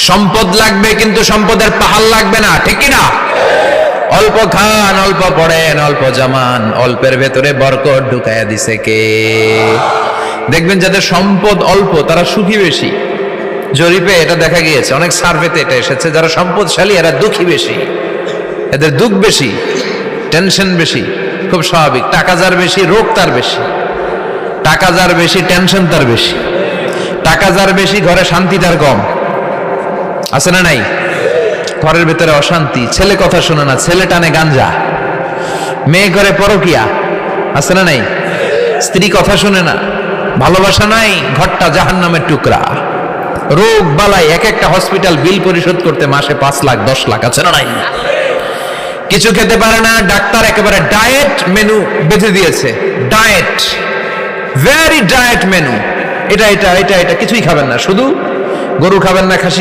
সম্পদ লাগবে কিন্তু সম্পদের পাহাড় লাগবে না, ঠিক কি না? অল্প খান, অল্প পড়েন, অল্প জমান, অল্পের ভেতরে বরকত ঢুকাইয়া দিছে কে? দেখবেন যাদের সম্পদ অল্প তারা সুখী বেশি। জরিপে এটা দেখা গিয়েছে, অনেক সার্ভেতে এটা এসেছে, যারা সম্পদশালী এরা দুঃখী বেশি, এদের দুঃখ বেশি, টেনশন বেশি। খুব স্বাভাবিক, টাকা যার বেশি রোগ তার বেশি, টাকা যার বেশি টেনশন তার বেশি, টাকা যার বেশি ঘরে শান্তি তার কম। আছে না নাই? ঘরের ভেতরে অশান্তি, ছেলে কথা শোনে না, ছেলে টানে গাঞ্জা, মেয়ে করে পরকিয়া। আছে না নাই? স্ত্রী কথা শোনে না, ভালোবাসা নাই, ঘরটা জাহান্নামের টুকরা। রোগ বালাই, এক একটা হসপিটাল বিল পরিশোধ করতে মাসে 5 লাখ 10 লাখ। আছে না নাই? কিছু খেতে পারে না, ডাক্তার একেবারে ডায়েট মেনু বেঁধে দিয়েছে। ডায়েট, ভেরি ডায়েট মেনু, এটা এটা এটা এটা কিছুই খাবেন না, শুধু গরু খাবেন না, খাসি